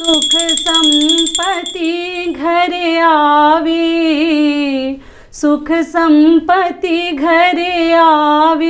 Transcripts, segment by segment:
सुख संपत्ति घर आवे, सुख संपत्ति घर आवे,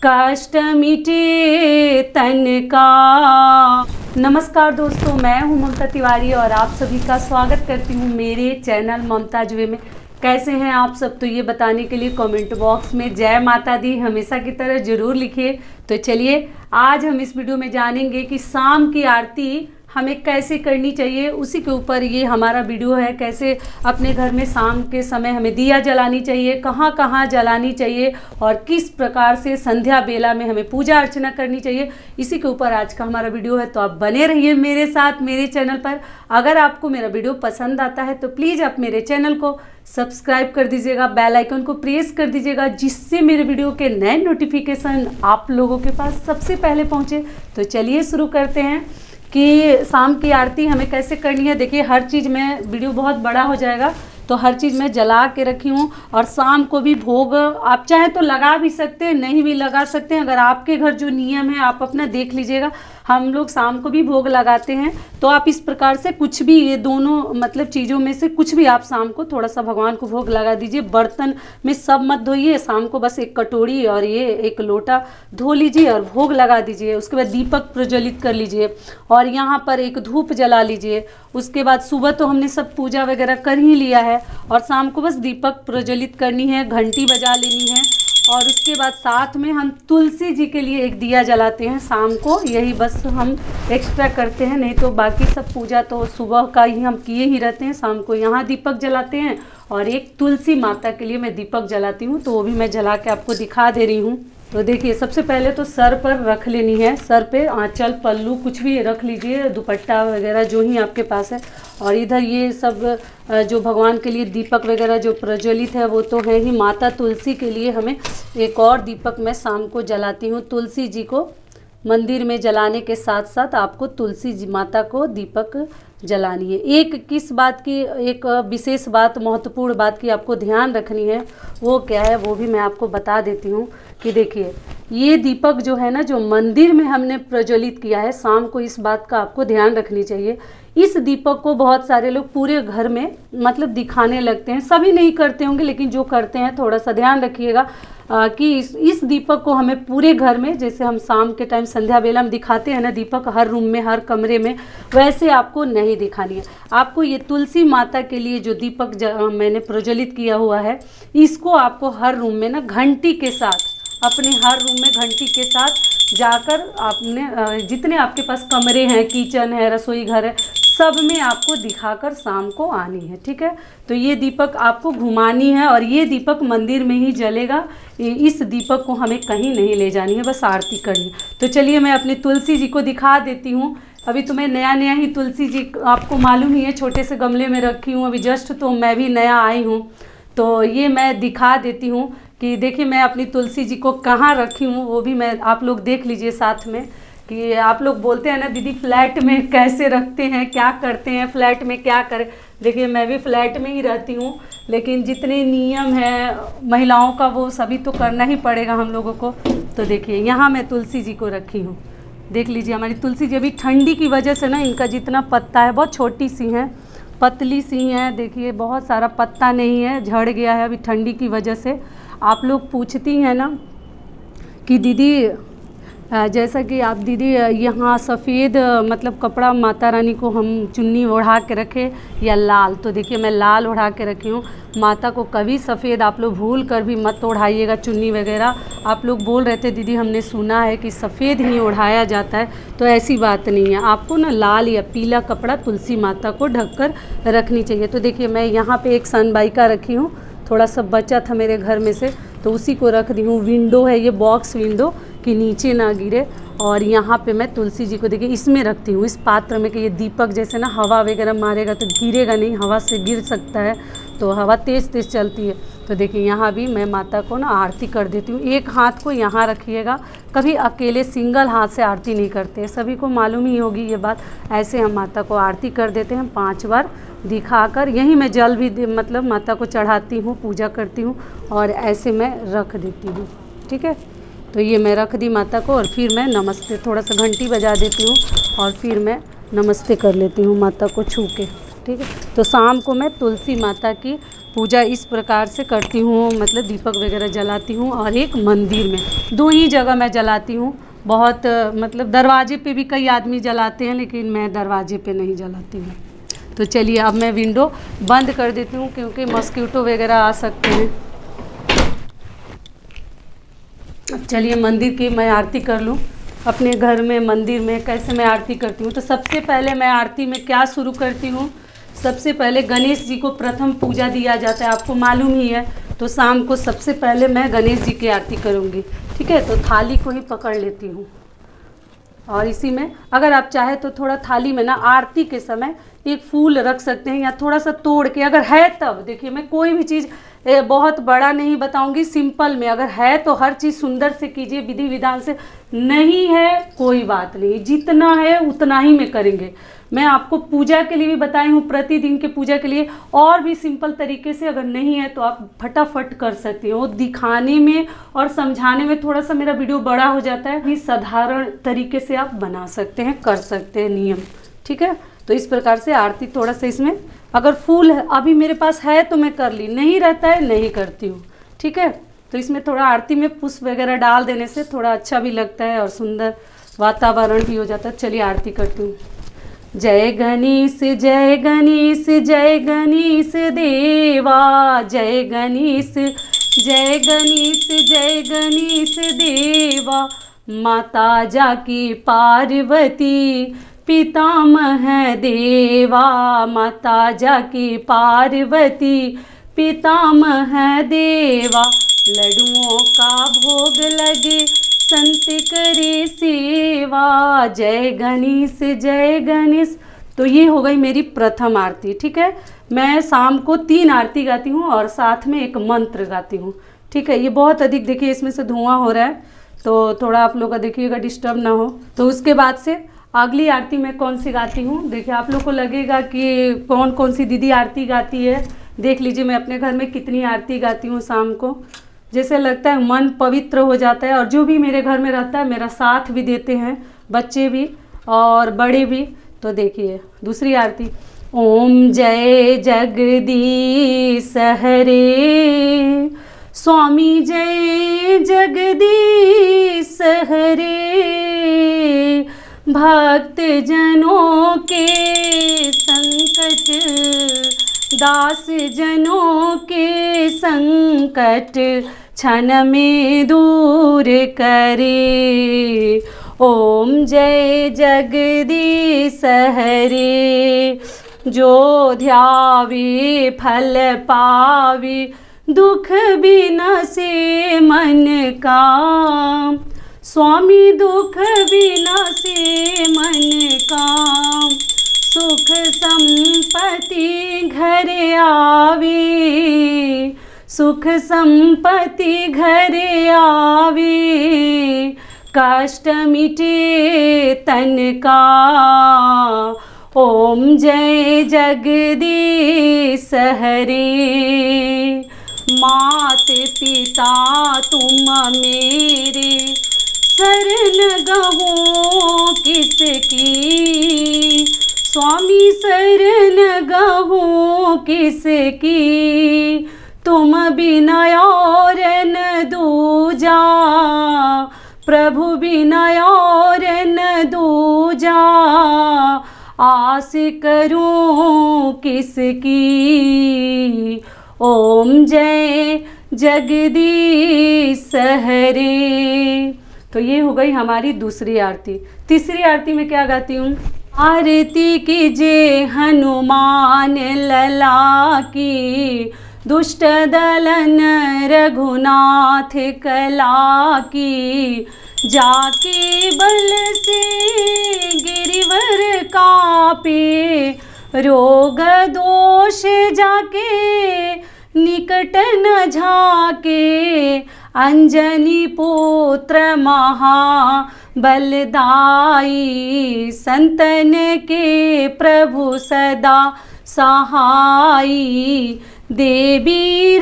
कष्ट मिटे तन का। नमस्कार दोस्तों, मैं हूं ममता तिवारी और आप सभी का स्वागत करती हूं मेरे चैनल ममताज वे में। कैसे हैं आप सब, तो ये बताने के लिए कमेंट बॉक्स में जय माता दी हमेशा की तरह ज़रूर लिखिए। तो चलिए आज हम इस वीडियो में जानेंगे कि शाम की आरती हमें कैसे करनी चाहिए, उसी के ऊपर ये हमारा वीडियो है। कैसे अपने घर में शाम के समय हमें दिया जलानी चाहिए, कहाँ कहाँ जलानी चाहिए और किस प्रकार से संध्या बेला में हमें पूजा अर्चना करनी चाहिए, इसी के ऊपर आज का हमारा वीडियो है। तो आप बने रहिए मेरे साथ मेरे चैनल पर। अगर आपको मेरा वीडियो पसंद आता है तो प्लीज़ आप मेरे चैनल को सब्सक्राइब कर दीजिएगा, बेल आइकन को प्रेस कर दीजिएगा, जिससे मेरे वीडियो के नए नोटिफिकेशन आप लोगों के पास सबसे पहले पहुँचे। तो चलिए शुरू करते हैं कि शाम की आरती हमें कैसे करनी है। देखिए हर चीज़ में वीडियो बहुत बड़ा हो जाएगा, तो हर चीज़ मैं जला के रखी हूँ। और शाम को भी भोग आप चाहें तो लगा भी सकते हैं, नहीं भी लगा सकते हैं। अगर आपके घर जो नियम है आप अपना देख लीजिएगा। हम लोग शाम को भी भोग लगाते हैं, तो आप इस प्रकार से कुछ भी, ये दोनों मतलब चीज़ों में से कुछ भी आप शाम को थोड़ा सा भगवान को भोग लगा दीजिए। बर्तन में सब मत धोइए, शाम को बस एक कटोरी और ये एक लोटा धो लीजिए और भोग लगा दीजिए। उसके बाद दीपक प्रज्वलित कर लीजिए और यहाँ पर एक धूप जला लीजिए। उसके बाद सुबह तो हमने सब पूजा वगैरह कर ही लिया है और शाम को बस दीपक प्रज्वलित करनी है, घंटी बजा लेनी है। और उसके बाद साथ में हम तुलसी जी के लिए एक दिया जलाते हैं शाम को, यही बस हम एक्स्ट्रा करते हैं। नहीं तो बाकी सब पूजा तो सुबह का ही हम किए ही रहते हैं। शाम को यहाँ दीपक जलाते हैं और एक तुलसी माता के लिए मैं दीपक जलाती हूँ, तो वो भी मैं जला के आपको दिखा दे रही हूँ। तो देखिए सबसे पहले तो सर पर रख लेनी है, सर पे आंचल पल्लू कुछ भी रख लीजिए, दुपट्टा वगैरह जो ही आपके पास है। और इधर ये सब जो भगवान के लिए दीपक वगैरह जो प्रज्वलित है वो तो है ही। माता तुलसी के लिए हमें एक और दीपक मैं शाम को जलाती हूँ। तुलसी जी को मंदिर में जलाने के साथ साथ आपको तुलसी जी माता को दीपक जलानी है। एक किस बात की, एक विशेष बात, महत्वपूर्ण बात की आपको ध्यान रखनी है, वो क्या है वो भी मैं आपको बता देती हूँ। कि देखिए ये दीपक जो है ना, जो मंदिर में हमने प्रज्वलित किया है शाम को, इस बात का आपको ध्यान रखनी चाहिए। इस दीपक को बहुत सारे लोग पूरे घर में मतलब दिखाने लगते हैं, सभी नहीं करते होंगे लेकिन जो करते हैं थोड़ा सा ध्यान रखिएगा कि इस दीपक को हमें पूरे घर में, जैसे हम शाम के टाइम संध्या बेला में दिखाते हैं ना दीपक हर रूम में हर कमरे में, वैसे आपको नहीं दिखानी है। आपको ये तुलसी माता के लिए जो दीपक मैंने प्रज्वलित किया हुआ है, इसको आपको हर रूम में ना घंटी के साथ, अपने हर रूम में घंटी के साथ जाकर आपने जितने आपके पास कमरे हैं, किचन है, रसोई घर है, सब में आपको दिखाकर शाम को आनी है। ठीक है, तो ये दीपक आपको घुमानी है और ये दीपक मंदिर में ही जलेगा। इस दीपक को हमें कहीं नहीं ले जानी है, बस आरती करनी है। तो चलिए मैं अपनी तुलसी जी को दिखा देती हूँ। अभी तो मैं नया नया ही तुलसी जी, आपको मालूम ही है, छोटे से गमले में रखी हूँ अभी जस्ट, तो मैं भी नया आई हूँ। तो ये मैं दिखा देती हूँ कि देखिए मैं अपनी तुलसी जी को कहाँ रखी हूँ, वो भी मैं आप लोग देख लीजिए साथ में। कि आप लोग बोलते हैं ना दीदी फ्लैट में कैसे रखते हैं, क्या करते हैं, फ्लैट में क्या करें। देखिए मैं भी फ्लैट में ही रहती हूँ, लेकिन जितने नियम हैं महिलाओं का वो सभी तो करना ही पड़ेगा हम लोगों को। तो देखिए यहाँ मैं तुलसी जी को रखी हूँ, देख लीजिए हमारी तुलसी जी। अभी ठंडी की वजह से ना इनका जितना पत्ता है बहुत छोटी सी हैं, पतली सी हैं, देखिए बहुत सारा पत्ता नहीं है, झड़ गया है अभी ठंडी की वजह से। आप लोग पूछती हैं ना कि दीदी जैसा कि आप दीदी यहाँ सफ़ेद मतलब कपड़ा माता रानी को हम चुन्नी ओढ़ा के रखें या लाल, तो देखिए मैं लाल ओढ़ा के रखी हूँ। माता को कभी सफ़ेद आप लोग भूल कर भी मत ओढ़ाइएगा चुन्नी वगैरह। आप लोग बोल रहे थे दीदी हमने सुना है कि सफ़ेद ही ओढ़ाया जाता है, तो ऐसी बात नहीं है। आपको ना लाल या पीला कपड़ा तुलसी माता को ढक कर रखनी चाहिए। तो देखिए मैं यहाँ पे एक सनबाइका रखी हूँ, थोड़ा सा बचा था मेरे घर में से तो उसी को रख दी हूँ। विंडो है ये, बॉक्स विंडो कि नीचे ना गिरे। और यहाँ पे मैं तुलसी जी को देखिए इसमें रखती हूँ, इस पात्र में, कि ये दीपक जैसे ना हवा वगैरह मारेगा तो गिरेगा नहीं, हवा से गिर सकता है, तो हवा तेज़ तेज़ चलती है। तो देखिए यहाँ भी मैं माता को ना आरती कर देती हूँ। एक हाथ को यहाँ रखिएगा, कभी अकेले सिंगल हाथ से आरती नहीं करते, सभी को मालूम ही होगी ये बात। ऐसे हम माता को आरती कर देते हैं 5 बार दिखाकर। यहीं मैं जल भी मतलब माता को चढ़ाती हूँ, पूजा करती हूँ और ऐसे मैं रख देती हूँ। ठीक है, तो ये मैं रख दी माता को और फिर मैं नमस्ते थोड़ा सा घंटी बजा देती हूँ और फिर मैं नमस्ते कर लेती हूँ माता को छू के। ठीक है, तो शाम को मैं तुलसी माता की पूजा इस प्रकार से करती हूँ, मतलब दीपक वगैरह जलाती हूँ और एक मंदिर में, 2 ही जगह मैं जलाती हूँ। बहुत मतलब दरवाजे पे भी कई आदमी जलाते हैं, लेकिन मैं दरवाजे पे नहीं जलाती हूँ। तो चलिए अब मैं विंडो बंद कर देती हूँ क्योंकि मॉस्किटो वगैरह आ सकते हैं। अब चलिए मंदिर की मैं आरती कर लूँ। अपने घर में मंदिर में कैसे मैं आरती करती हूँ, तो सबसे पहले मैं आरती में क्या शुरू करती हूँ, सबसे पहले गणेश जी को प्रथम पूजा दिया जाता है, आपको मालूम ही है। तो शाम को सबसे पहले मैं गणेश जी की आरती करूँगी। ठीक है, तो थाली को ही पकड़ लेती हूँ और इसी में अगर आप चाहे तो थोड़ा थाली में ना आरती के समय एक फूल रख सकते हैं, या थोड़ा सा तोड़ के अगर है तब। देखिए मैं कोई भी चीज़ बहुत बड़ा नहीं बताऊंगी, सिंपल में अगर है तो हर चीज़ सुंदर से कीजिए, विधि विधान से। नहीं है कोई बात नहीं, जितना है उतना ही में करेंगे। मैं आपको पूजा के लिए भी बताई हूँ, प्रतिदिन के पूजा के लिए और भी सिंपल तरीके से अगर नहीं है तो आप फटाफट कर सकते हो। दिखाने में और समझाने में थोड़ा सा मेरा वीडियो बड़ा हो जाता है, भी साधारण तरीके से आप बना सकते हैं, कर सकते हैं नियम। ठीक है, तो इस प्रकार से आरती थोड़ा सा इसमें अगर फूल है अभी मेरे पास है तो मैं कर ली, नहीं रहता है नहीं करती हूँ। ठीक है, तो इसमें थोड़ा आरती में पुष्प वगैरह डाल देने से थोड़ा अच्छा भी लगता है और सुंदर वातावरण भी हो जाता है। चलिए आरती करती हूँ। जय गणेश जय गणेश जय गणेश देवा, जय गणेश जय गणेश जय गणेश देवा। माता जाकी पार्वती पितामह देवा, माता जाकी पार्वती पितामह देवा। लड्डुओं का भोग लगे संत करे सेवा, जय गणेश जय गणेश। तो ये हो गई मेरी प्रथम आरती। ठीक है, मैं शाम को 3 आरती गाती हूँ और साथ में एक मंत्र गाती हूँ। ठीक है, ये बहुत अधिक देखिए इसमें से धुआं हो रहा है, तो थोड़ा आप लोग का देखिएगा डिस्टर्ब ना हो। तो उसके बाद से अगली आरती मैं कौन सी गाती हूँ, देखिए आप लोग को लगेगा कि कौन कौन सी दीदी आरती गाती है। देख लीजिए मैं अपने घर में कितनी आरती गाती हूँ शाम को, जैसे लगता है मन पवित्र हो जाता है। और जो भी मेरे घर में रहता है मेरा साथ भी देते हैं, बच्चे भी और बड़े भी। तो देखिए दूसरी आरती। ओम जय जगदीश हरे, स्वामी जय जगदीश हरे। भक्त जनों के संकट, दास जनों के संकट क्षण में दूर करे। ओम जय जगदीश हरे, जो ध्यावे फल पावे, दुख बिना से मन का। स्वामी दुख बिना से मन का, सुख संपत्ति घर आवे, सुख संपत्ति घर आवे। कष्ट मिटे तन का, ओम जय जगदीश हरे। मात पिता तुम मेरे, शरण गहो किसकी। स्वामी शरण गहो किसकी, तुम बिना और न दूजा। प्रभु बिना और न दूजा, आस करूं किसकी। ओम जय जगदीश हरे। तो ये हो गई हमारी दूसरी आरती। तीसरी आरती में क्या गाती हूँ। आरती कीजिए हनुमान लला की, दुष्ट दलन रघुनाथ कला की। जाके बल से गिरिवर कापे, रोग दोष जाके निकट न झाके। अंजनी पुत्र महा बलदाई, संतन के प्रभु सदा सहाई। देवी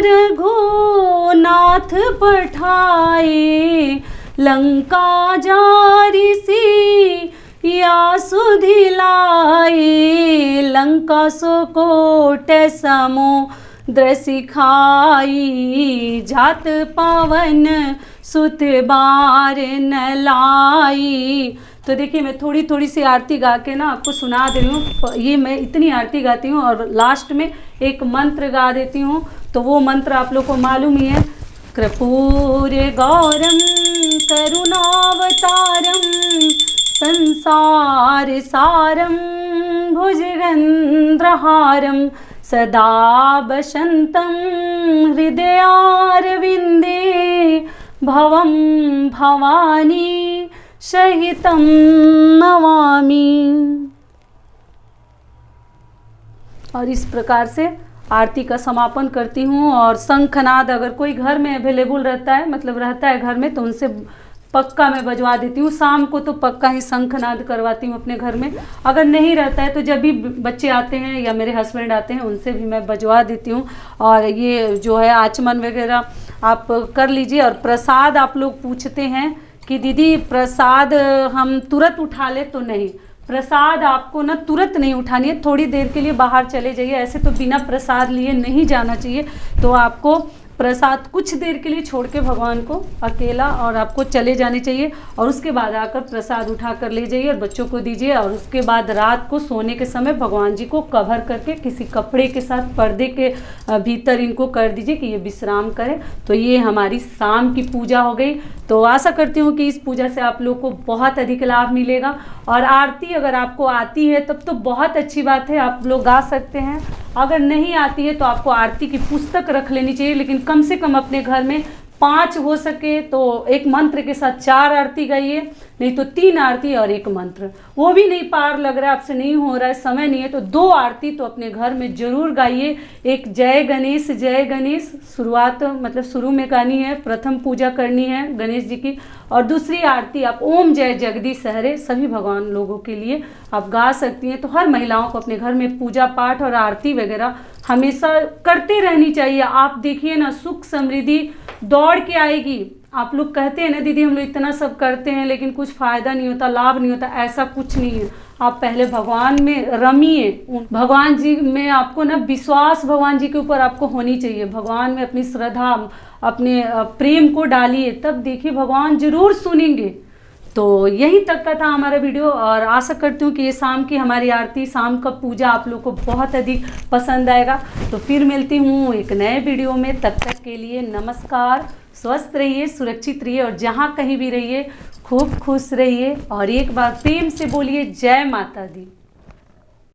रघुनाथ पठाए, लंका जारी सी या सुधि लाई, लंका सो कोट समुद्र सिखाई, जात पावन सुत बार न लाई। तो देखिए मैं थोड़ी थोड़ी सी आरती गा के ना आपको सुना दे रही हूँ। ये मैं इतनी आरती गाती हूँ और लास्ट में एक मंत्र गा देती हूँ, तो वो मंत्र आप लोग को मालूम ही है। कर्पूर गौरम करुणावतारम संसार सारम भुजगेन्द्रहारम सदा बसंतं हृदयारविंदे भवं भवानी सहितं नमामि। और इस प्रकार से आरती का समापन करती हूँ। और शंखनाद अगर कोई घर में अवेलेबल रहता है, मतलब रहता है घर में, तो उनसे पक्का मैं बजवा देती हूँ। शाम को तो पक्का ही शंखनाद करवाती हूँ अपने घर में। अगर नहीं रहता है तो जब भी बच्चे आते हैं या मेरे हस्बैंड आते हैं उनसे भी मैं बजवा देती हूँ। और ये जो है आचमन वगैरह आप कर लीजिए। और प्रसाद आप लोग पूछते हैं कि दीदी प्रसाद हम तुरंत उठा ले, तो नहीं, प्रसाद आपको ना तुरंत नहीं उठानी है, थोड़ी देर के लिए बाहर चले जाइए। ऐसे तो बिना प्रसाद लिए नहीं जाना चाहिए, तो आपको प्रसाद कुछ देर के लिए छोड़ के भगवान को अकेला और आपको चले जाने चाहिए। और उसके बाद आकर प्रसाद उठा कर ले जाइए और बच्चों को दीजिए। और उसके बाद रात को सोने के समय भगवान जी को कवर करके किसी कपड़े के साथ पर्दे के भीतर इनको कर दीजिए कि ये विश्राम करें। तो ये हमारी शाम की पूजा हो गई। तो आशा करती हूँ कि इस पूजा से आप लोग को बहुत अधिक लाभ मिलेगा। और आरती अगर आपको आती है तब तो बहुत अच्छी बात है, आप लोग गा सकते हैं। अगर नहीं आती है तो आपको आरती की पुस्तक रख लेनी चाहिए, लेकिन कम से कम अपने घर में 5 हो सके तो एक मंत्र के साथ 4 आरती गाइए, नहीं तो 3 आरती और 1 मंत्र। वो भी नहीं पार लग रहा है, आपसे नहीं हो रहा है, समय नहीं है, तो 2 आरती तो अपने घर में जरूर गाइए। एक जय गणेश शुरुआत, मतलब शुरू में गानी है, प्रथम पूजा करनी है गणेश जी की। और दूसरी आरती आप ओम जय जगदीश हरे सभी भगवान लोगों के लिए आप गा सकती हैं। तो हर महिलाओं को अपने घर में पूजा पाठ और आरती वगैरह हमेशा करते रहनी चाहिए। आप देखिए ना, सुख समृद्धि दौड़ के आएगी। आप लोग कहते हैं ना दीदी हम लोग इतना सब करते हैं लेकिन कुछ फ़ायदा नहीं होता, लाभ नहीं होता, ऐसा कुछ नहीं है। आप पहले भगवान में रमिए, भगवान जी में आपको ना विश्वास भगवान जी के ऊपर आपको होनी चाहिए। भगवान में अपनी श्रद्धा, अपने प्रेम को डालिए, तब देखिए भगवान जरूर सुनेंगे। तो यहीं तक का था हमारा वीडियो। और आशा करती हूँ कि ये शाम की हमारी आरती, शाम का पूजा आप लोग को बहुत अधिक पसंद आएगा। तो फिर मिलती हूँ एक नए वीडियो में, तब तक के लिए नमस्कार। स्वस्थ रहिए, सुरक्षित रहिए और जहाँ कहीं भी रहिए खूब खुश रहिए। और एक बार प्रेम से बोलिए जय माता दी।